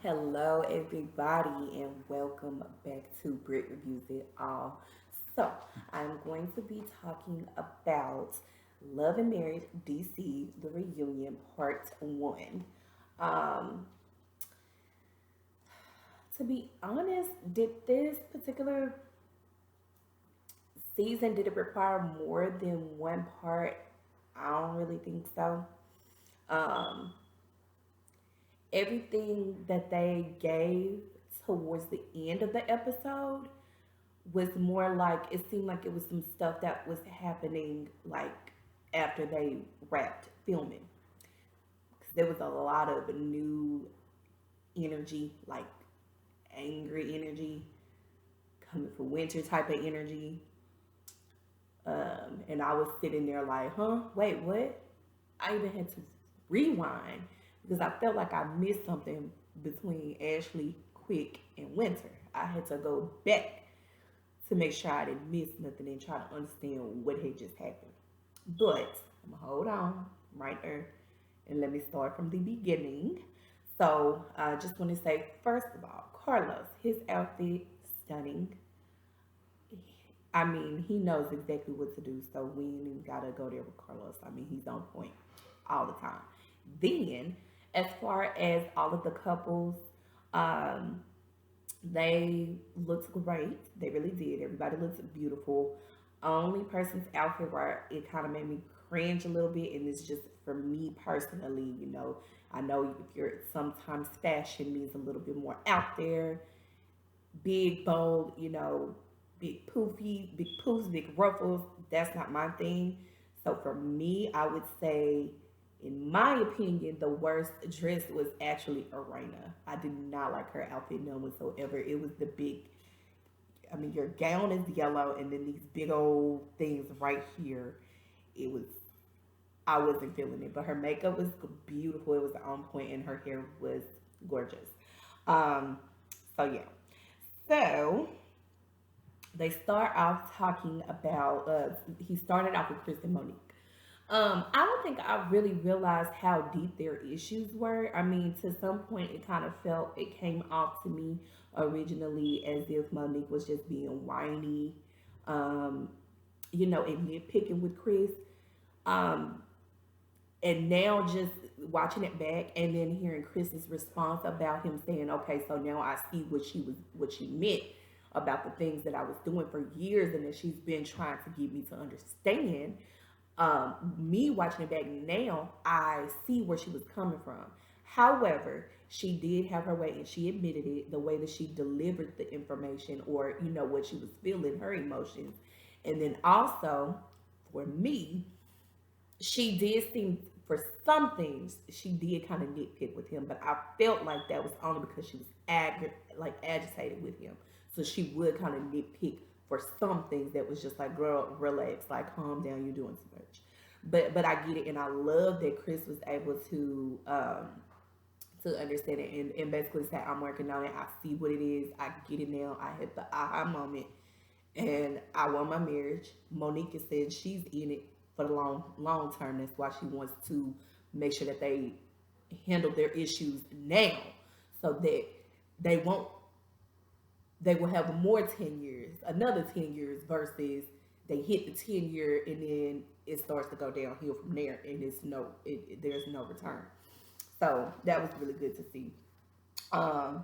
Hello, everybody, and welcome back to Brit Reviews It All. So, I'm going to be talking about Love and Marriage DC, the reunion, part one. Um, to be honest, did this particular season did it require more than one part? I don't really think so. Um, Everything that they gave towards the end of the episode was more like it seemed like it was some stuff that was happening like after they wrapped filming because there was a lot of new energy, like angry energy coming from Winter type of energy. And I was sitting there like, huh, wait, what? I even had to rewind because I felt like I missed something between Ashley, Quick, and Winter. I had to go back to make sure I didn't miss nothing and try to understand what had just happened. But I'm gonna hold on right there and let me start from the beginning. So I just want to say, first of all, Carlos, his outfit, stunning. I mean, he knows exactly what to do, so we ain't even gotta go there with Carlos. I mean, he's on point all the time. Then, as far as all of the couples, um, they looked great. They really did. Everybody looks beautiful. Only person's outfit where it kind of made me cringe a little bit, and it's just for me personally. I know if you're sometimes fashion means a little bit more out there, big, bold, big poofy, big poofs, big ruffles. That's not my thing. So for me, I would say, in my opinion, the worst dress was actually Irina. I did not like her outfit none whatsoever. It was the big, I mean, your gown is yellow and then these big old things right here. It was, I wasn't feeling it. But her makeup was beautiful. It was on point and her hair was gorgeous. Um, so yeah. So they start off talking about he started off with Chris and Monique. I don't think I really realized how deep their issues were. I mean, to some point it kind of felt it came off to me originally as if Monique was just being whiny, um, and nitpicking with Chris. Um, and now just watching it back and then hearing Chris's response about him saying, "Okay, so now I see what she meant about the things that I was doing for years and that she's been trying to get me to understand." Me watching it back now, I see where she was coming from. However, she did have her way and she admitted it, the way that she delivered the information or, what she was feeling, her emotions. And then also, for me, she did seem, for some things she did kind of nitpick with him, but I felt like that was only because she was agitated with him, so she would kind of nitpick for some things that was just like, girl, relax, like calm down, you're doing too much. But I get it, and I love that Chris was able to understand it and basically say, I'm working on it, I see what it is, I get it now, I hit the aha moment, and I want my marriage. Monique has said she's in it for the long term. That's why she wants to make sure that they handle their issues now, so that they won't they will have more 10 years, another 10 years versus they hit the 10 year and then it starts to go downhill from there, and there's no return. So that was really good to see. Um,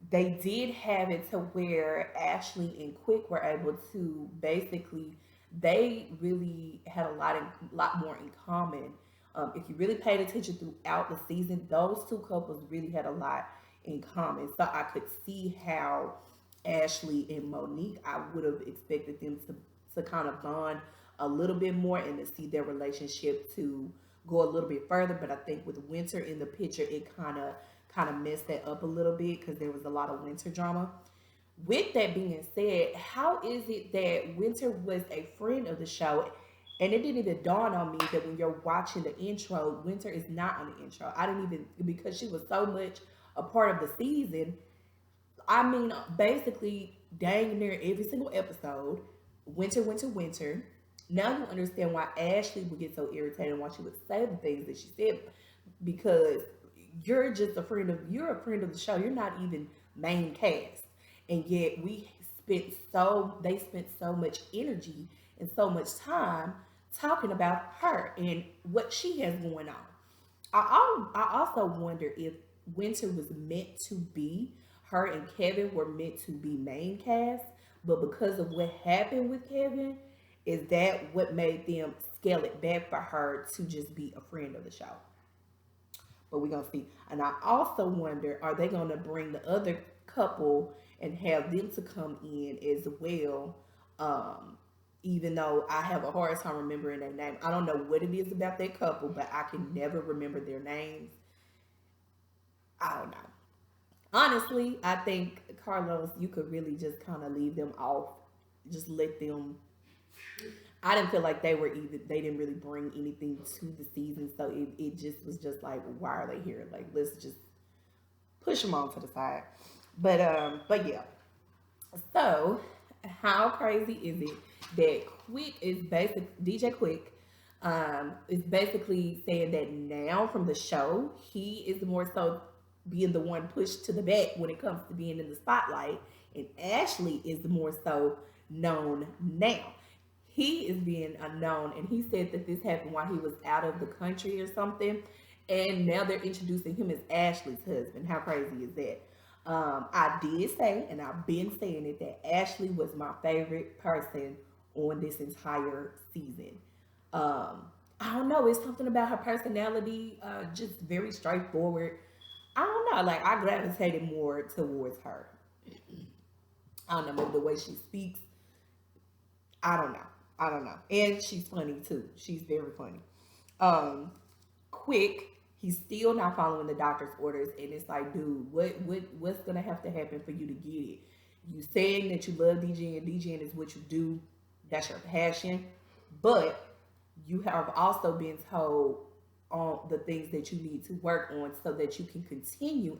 they did have it to where Ashley and Quick were able to basically, they really had lot more in common. If you really paid attention throughout the season, those two couples really had a lot in common. So I could see how Ashley and Monique, I would have expected them to kind of bond a little bit more and to see their relationship to go a little bit further. But I think with Winter in the picture, it kind of messed that up a little bit because there was a lot of Winter drama. With that being said, how is it that Winter was a friend of the show? And it didn't even dawn on me that when you're watching the intro, Winter is not on the intro. I didn't even, because she was so much a part of the season. I mean, basically, dang near every single episode, Winter, Winter, Winter. Now you understand why Ashley would get so irritated and why she would say the things that she said, because you're a friend of the show. You're not even main cast, and yet they spent so much energy and so much time talking about her and what she has going on. I also wonder if Winter was meant to be, her and Kevin were meant to be main cast, but because of what happened with Kevin, is that what made them scale it back for her to just be a friend of the show? But we're gonna see. And I also wonder, are they gonna bring the other couple and have them to come in as well? Um, Even though I have a hard time remembering their name. I don't know what it is about that couple, but I can never remember their names. I don't know. Honestly, I think Carlos, you could really just kind of leave them off. Just let them. I didn't feel like they didn't really bring anything to the season, so it just was just like, why are they here? Like, let's just push them on to the side. But yeah. So how crazy is it that Quick is basic DJ Quick is basically saying that now from the show he is more so being the one pushed to the back when it comes to being in the spotlight, and Ashley is more so known now. He is being unknown, and he said that this happened while he was out of the country or something, and now they're introducing him as Ashley's husband. How crazy is that? I did say, and I've been saying it, that Ashley was my favorite person on this entire season. Um, I don't know, it's something about her personality, just very straightforward. I don't know, like I gravitated more towards her. I don't know, maybe the way she speaks. I don't know. I don't know. And she's funny too. She's very funny. Um, Quick, he's still not following the doctor's orders, and it's like, dude, what's gonna have to happen for you to get it? You saying that you love DJing, and DJing is what you do, that's your passion, but you have also been told on the things that you need to work on so that you can continue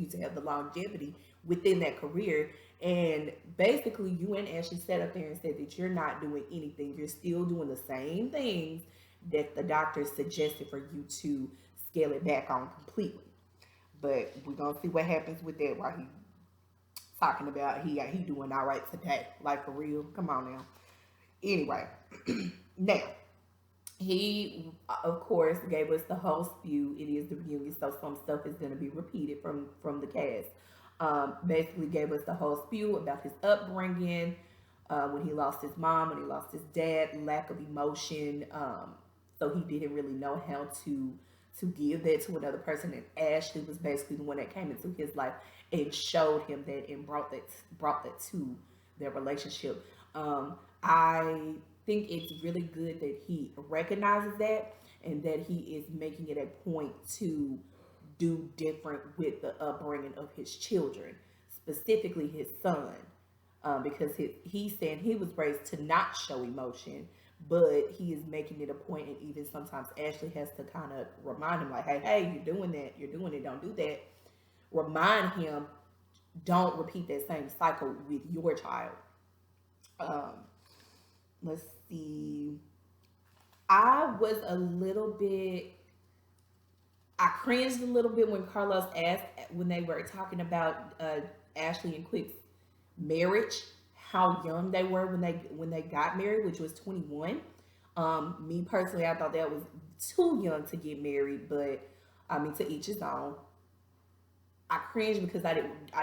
to have the longevity within that career. And basically, you and Ashley sat up there and said that you're not doing anything. You're still doing the same things that the doctor suggested for you to scale it back on completely. But we're gonna see what happens with that while he talking about he doing all right today. Like for real. Come on now. Anyway, now he of course gave us the whole spew. It is the reunion, so some stuff is going to be repeated from the cast. Basically gave us the whole spew about his upbringing, when he lost his mom, when he lost his dad, lack of emotion. So he didn't really know how to give that to another person, and Ashley was basically the one that came into his life and showed him that and brought that to their relationship. I think it's really good that he recognizes that and that he is making it a point to do different with the upbringing of his children, specifically his son, because he's saying he was raised to not show emotion, but he is making it a point, and even sometimes Ashley has to kind of remind him, like, hey, you're doing that, you're doing it, don't do that. Remind him, don't repeat that same cycle with your child. Um, let's see. I was a little bit, I cringed a little bit when Carlos asked, when they were talking about Ashley and Quick's marriage, how young they were when they got married, which was 21. Me personally, I thought that was too young to get married, but I mean, to each his own. I cringed because I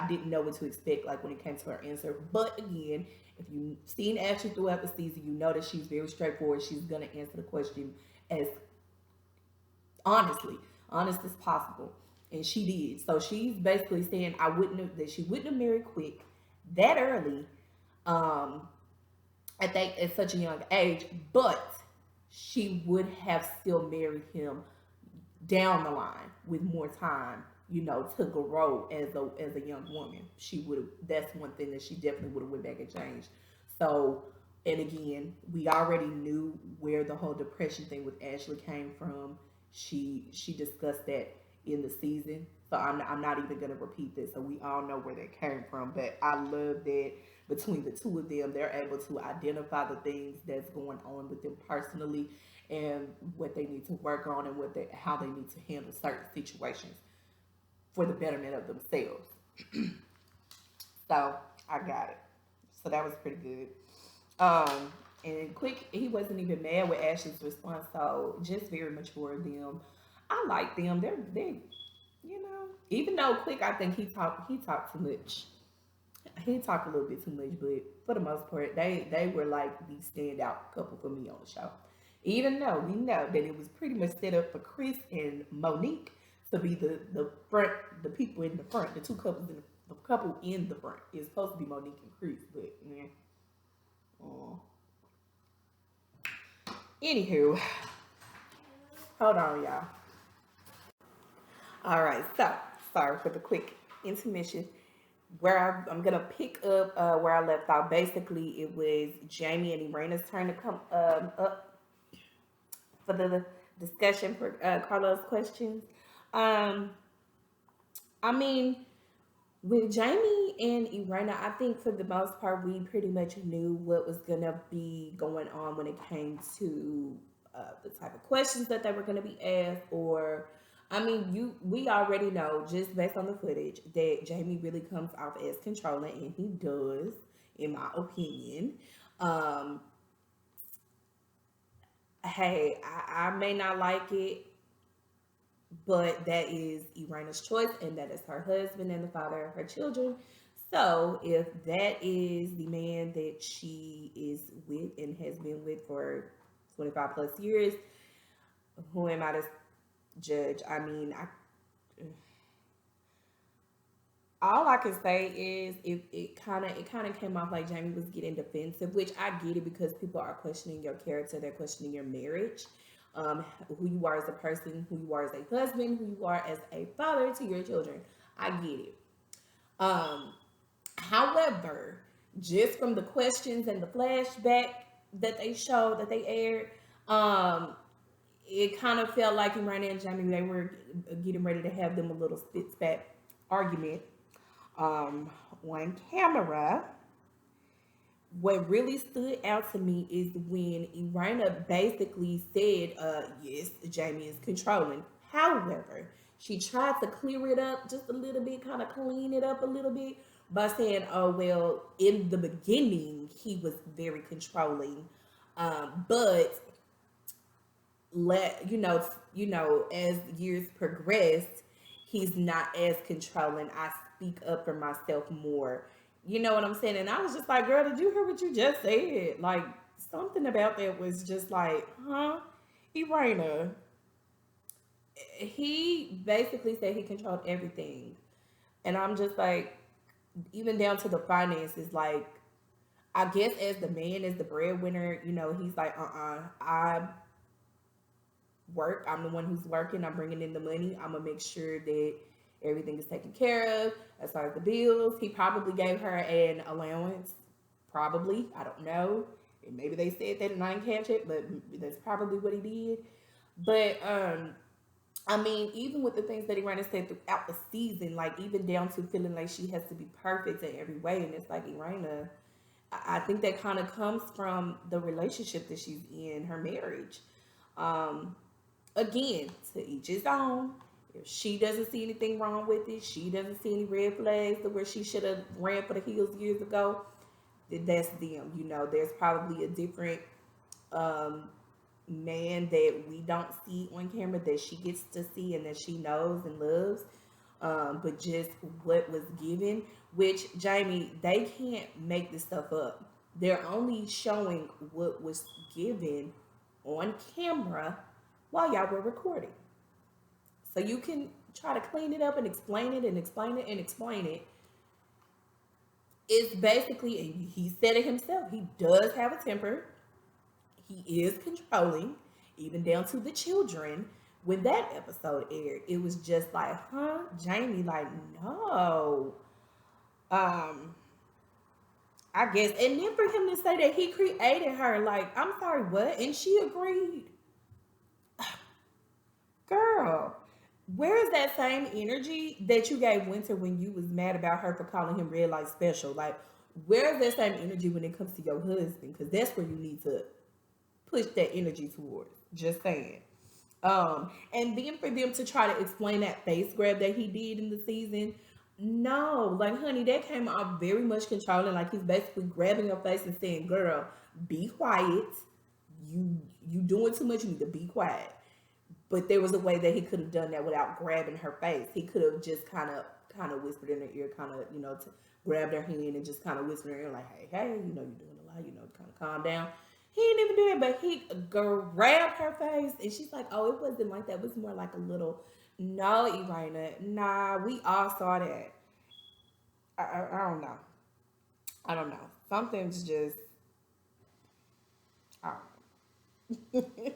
didn't know what to expect, like when it came to her answer. But again, if you've seen Ashley throughout the season, you know that she's very straightforward. She's gonna answer the question as honestly, honest as possible, and she did. So she's basically saying she wouldn't have married Quick that early, um, at such a young age, but she would have still married him down the line with more time, to grow as a young woman. She would have. That's one thing that she definitely would have went back and changed. So, and again, we already knew where the whole depression thing with Ashley came from. She discussed that in the season. So I'm not even gonna repeat this. So we all know where that came from. But I love that between the two of them, they're able to identify the things that's going on with them personally and what they need to work on and how they need to handle certain situations. for the betterment of themselves. So I got it. So that was pretty good. And Quick, he wasn't even mad with Ashley's response. So just very mature of them. I like them. They even though Quick, I think he talked too much. He talked a little bit too much, but for the most part, they were like the standout couple for me on the show. Even though we know that it was pretty much set up for Chris and Monique to be the front, the people in the front, the two couples in the couple in the front is supposed to be Monique and Chris, but yeah. Uh, Anywho, hold on, y'all. All right, so sorry for the quick intermission. Where I'm gonna pick up where I left off. Basically, it was Jamie and Irina's turn to come up for the discussion for Carlos' questions. Um, I mean, with Jamie and Irina, I think for the most part, we pretty much knew what was gonna be going on when it came to the type of questions that they were gonna be asked. Or, I mean, we already know just based on the footage that Jamie really comes off as controlling, and he does, in my opinion. Um, hey, I may not like it, but that is Irina's choice, and that is her husband and the father of her children. So, if that is the man that she is with and has been with for 25 plus years, who am I to judge? I mean, all I can say is if it kind of came off like Jamie was getting defensive, which I get it because people are questioning your character, they're questioning your marriage, who you are as a person, who you are as a husband, who you are as a father to your children. I get it. Um, However, just from the questions and the flashback that they showed that they aired, um, it kind of felt like in Ryan and Jamie they were getting ready to have them a little spit spat argument on camera. What really stood out to me is when Irina basically said, yes, Jamie is controlling. However, she tried to clear it up just a little bit, kind of clean it up a little bit by saying, oh, well, in the beginning, he was very controlling. But as years progressed, he's not as controlling. I speak up for myself more. You know what I'm saying? And I was just like, girl, did you hear what you just said? Like, something about that was just like, huh? Irina, he basically said he controlled everything. And I'm just like, even down to the finances, like, I guess as the man, as the breadwinner, he's like, I work. I'm the one who's working. I'm bringing in the money. I'm gonna make sure that everything is taken care of as far as the bills. He probably gave her an allowance. Probably, I don't know. And maybe they said that and I didn't catch it, but that's probably what he did. But I mean, even with the things that he ran and said throughout the season, like even down to feeling like she has to be perfect in every way, and it's like Irina, I think that kind of comes from the relationship that she's in, her marriage. Um, Again, to each his own. If she doesn't see anything wrong with it, she doesn't see any red flags to where she should have ran for the hills years ago, then that's them. There's probably a different um, man that we don't see on camera that she gets to see and that she knows and loves. But just what was given, which Jamie, they can't make this stuff up. They're only showing what was given on camera while y'all were recording. So you can try to clean it up and explain it and explain it and explain it. It's basically, and he said it himself, he does have a temper. He is controlling, even down to the children. When that episode aired, it was just like, huh, Jamie, like, no. Um, I guess, and then for him to say that he created her, like, I'm sorry, what? And she agreed. Girl, where is that same energy that you gave Winter when you was mad about her for calling him red light special? Like, where is that same energy when it comes to your husband? Because that's where you need to push that energy towards. Just saying. And then for them to try to explain that face grab that he did in the season, no, like honey, that came off very much controlling. Like he's basically grabbing your face and saying, "Girl, be quiet. You doing too much. You need to be quiet." But there was a way that he could have done that without grabbing her face. He could have just kind of whispered in her ear, kind of grabbed her hand and just kind of whispered in her ear like, "Hey, you're doing a lot. Kind of calm down." He didn't even do that, but he grabbed her face, and she's like, "Oh, it wasn't like that. It was more like a little." No, Irina, nah, we all saw that. I don't know. I don't know. Something's just I don't know.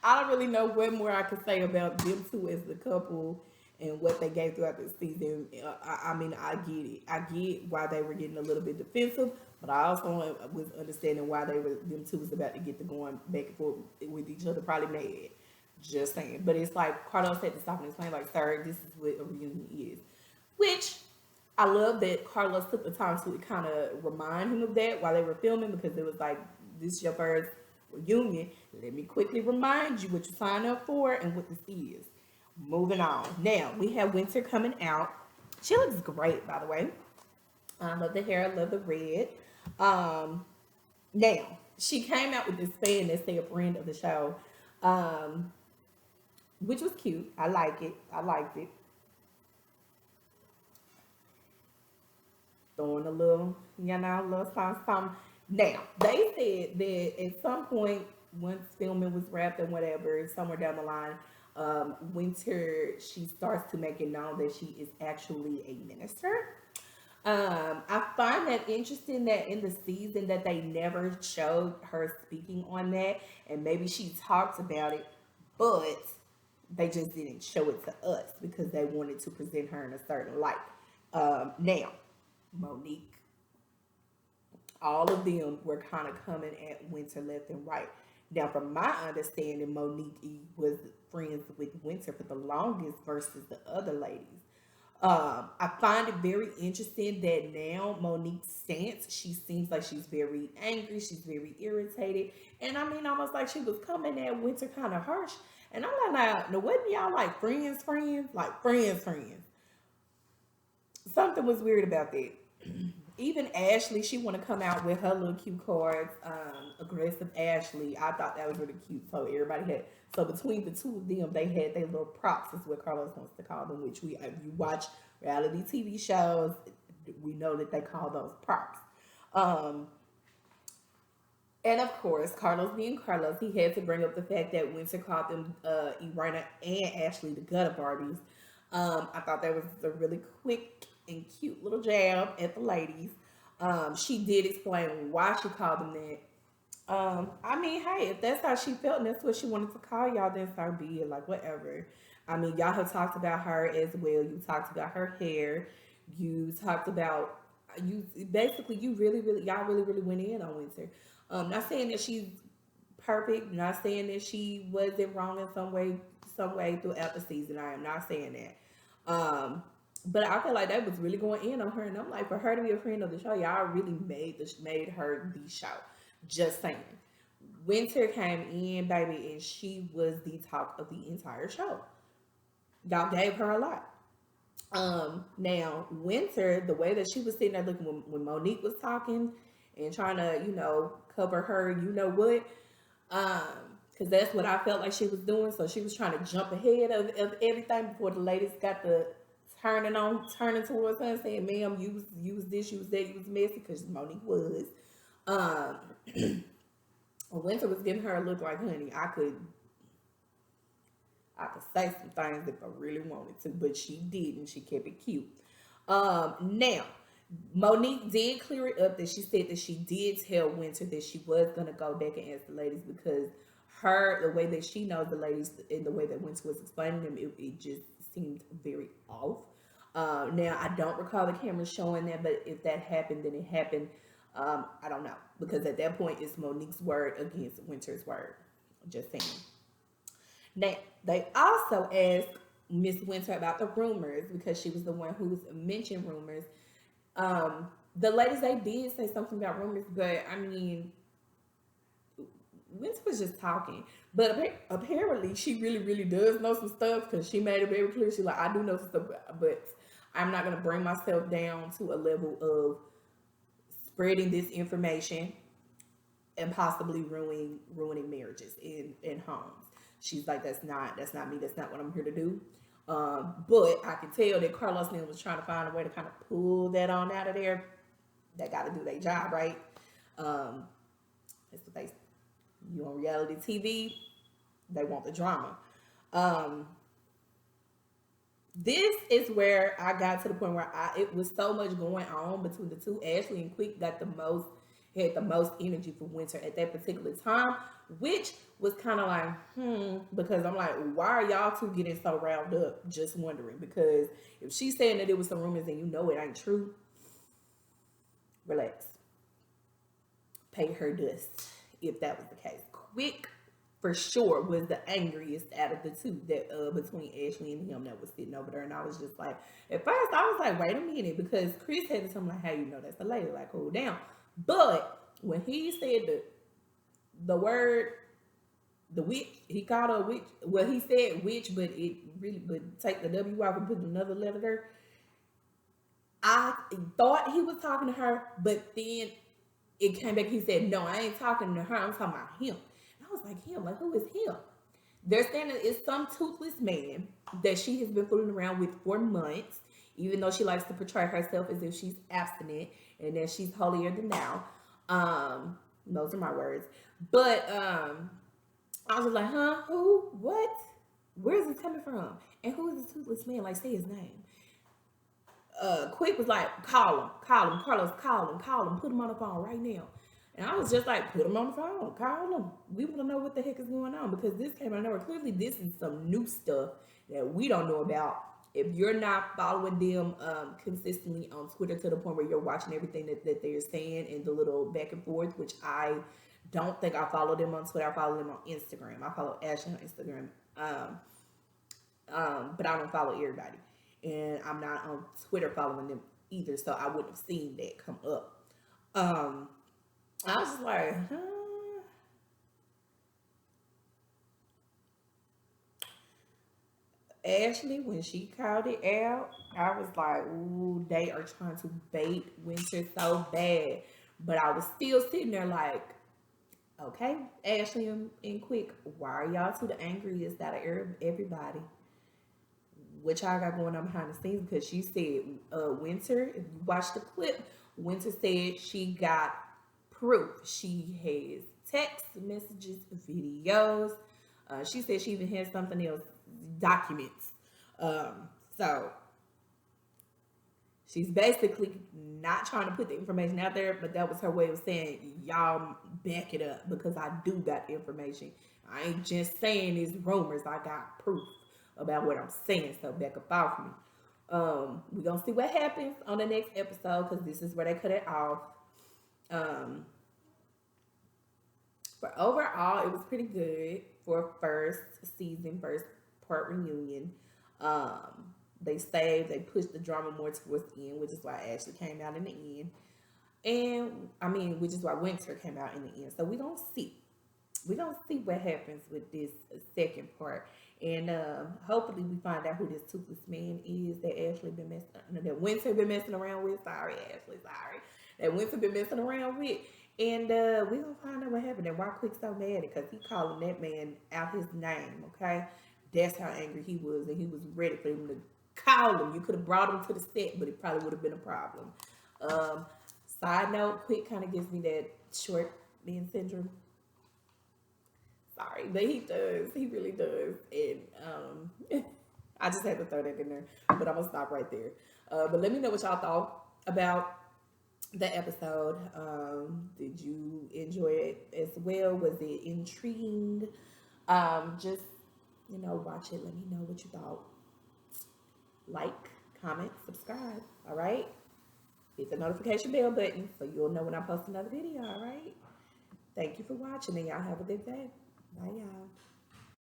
I don't really know what more I could say about them two as the couple and what they gave throughout the season. I mean, I get it. I get why they were getting a little bit defensive, but I also was understanding why them two was about to get to going back and forth with each other, probably mad. Just saying. But it's like Carlos had to stop and explain, like, "Sir, this is what a reunion is." Which I love that Carlos took the time to kind of remind him of that while they were filming, because it was like, "This is your first reunion. Let me quickly remind you what you signed up for and what this is." Moving on. Now we have Winter coming out. She looks great, by the way. I love the hair. I love the red. Um, Now she came out with this fan that say a friend of the show, um, which was cute. I like it. I liked it. Throwing a little, little something, something. Now, they said that at some point, once filming was wrapped and whatever, somewhere down the line, Winter, she starts to make it known that she is actually a minister. I find that interesting that in the season that they never showed her speaking on that, and maybe she talked about it, but they just didn't show it to us because they wanted to present her in a certain light. Now, Monique, all of them were kind of coming at Winter left and right. Now, from my understanding, Monique was friends with Winter for the longest versus the other ladies. I find it very interesting that now Monique's stance, she seems like she's very angry, she's very irritated, and I mean, almost like she was coming at Winter kind of harsh. And I'm like, now, wasn't y'all like friends, friends, like friends, friends? Something was weird about that. Even Ashley, she want to come out with her little cue cards. Aggressive Ashley, I thought that was really cute. So everybody had, so between the two of them, they had their little props, is what Carlos wants to call them. Which if you watch reality TV shows, we know that they call those props. Um, and of course, Carlos being Carlos, he had to bring up the fact that Winter called them Irina and Ashley the Gutta Barbies. I thought that was a really quick and cute little jab at the ladies. She did explain why she called them that. I mean, hey, if that's how she felt and that's what she wanted to call y'all, then so be it. Like, whatever. I mean, y'all have talked about her as well. You talked about her hair. You talked about you basically you really, really y'all really, really went in on Winter. Not saying that she's perfect. Not saying that she wasn't wrong in some way throughout the season. I am not saying that. But I feel like that was really going in on her, and I'm like, for her to be a friend of the show, y'all really made her the show. Just saying. Winter came in, baby, and she was the talk of the entire show. Y'all gave her a lot. Now Winter, the way that she was sitting there looking when Monique was talking and trying to, cover her, because that's what I felt like she was doing. So she was trying to jump ahead of everything before the ladies got the turning towards her and saying, "Ma'am, use this, use that, use messy," because Monique was. Um, Winter was giving her a look like, honey, I could say some things if I really wanted to, but she didn't. She kept it cute. Now, Monique did clear it up that she said that she did tell Winter that she was gonna go back and ask the ladies because the way that she knows the ladies and the way that Winter was explaining them, it just seemed very off. Now I don't recall the camera showing that, but if that happened, then it happened. I don't know because at that point it's Monique's word against Winter's word. Just saying. Now they also asked Miss Winter about the rumors because she was the one who mentioned rumors. The ladies they did say something about rumors, but I mean, Winter was just talking, but apparently she really, really does know some stuff because she made it very clear. She's like, I do know some stuff, but I'm not gonna bring myself down to a level of spreading this information and possibly ruining marriages in homes. She's like, that's not me. That's not what I'm here to do. But I can tell that Carlos Nim was trying to find a way to kind of pull that on out of there. They got to do their job, right? Um, that's what they. You on reality TV, they want the drama. Um, this is where I got to the point where it was so much going on between the two. Ashley and Quick had the most energy for Winter at that particular time, which was kind of like, because I'm like, why are y'all two getting so riled up? Just wondering, because if she's saying that it was some rumors and you know it ain't true, relax. Pay her dust if that was the case. Quick for sure was the angriest out of the two that between Ashley and him that was sitting over there. And I was just like, at first I was like, wait a minute, because Chris had something like, hey, you know that's the lady, like, hold down. But when he said the word the witch, he called her a witch. Well, he said witch, but take the W off and put another letter there. I thought he was talking to her, but then it came back. He said, no, I ain't talking to her. I'm talking about him. And I was like, him? Like, who is him? They're saying that it's some toothless man that she has been fooling around with for months, even though she likes to portray herself as if she's abstinent and that she's holier than thou. Those are my words. But I was just like, huh? Who? What? Where is this coming from? And who is this toothless man? Like, say his name. Quick was like, call him, Carlos, call him, put him on the phone right now. And I was just like, put him on the phone, call him. We want to know what the heck is going on, because this came out of nowhere. Clearly, this is some new stuff that we don't know about. If you're not following them consistently on Twitter to the point where you're watching everything that they're saying and the little back and forth, which I don't think I follow them on Twitter. I follow them on Instagram. I follow Ashley on Instagram. But I don't follow everybody. And I'm not on Twitter following them either, so I wouldn't have seen that come up. I was just like, huh? Ashley, when she called it out, I was like, ooh, they are trying to bait Winter so bad. But I was still sitting there like, okay, Ashley and Quick, why are y'all two the angriest out of everybody? What y'all got going on behind the scenes? Because she said, Winter, if you watch the clip, Winter said she got proof. She has text messages, videos. She said she even has something else, documents. So she's basically not trying to put the information out there, but that was her way of saying, y'all back it up, because I do got information. I ain't just saying these rumors. I got proof about what I'm saying, so back up off me. We're gonna see what happens on the next episode, because this is where they cut it off. But overall, it was pretty good for first season, first part reunion. They pushed the drama more towards the end, which is why Ashley came out in the end. And I mean, which is why Winter came out in the end. So we're gonna see. We're gonna see what happens with this second part. And hopefully we find out who this toothless man is that Winter been messing around with. Sorry, Ashley, sorry. That Winter been messing around with. And we're gonna find out what happened and why Quick's so mad, because he calling that man out his name, okay? That's how angry he was, and he was ready for him to call him. You could have brought him to the set, but it probably would have been a problem. Side note, Quick kind of gives me that short man syndrome. Sorry, but he does. He really does. And I just had to throw that in there. But I'm going to stop right there. But let me know what y'all thought about the episode. Did you enjoy it as well? Was it intriguing? Just, watch it. Let me know what you thought. Like, comment, subscribe. All right? Hit the notification bell button so you'll know when I post another video. All right? Thank you for watching, and y'all have a good day. Bye, y'all.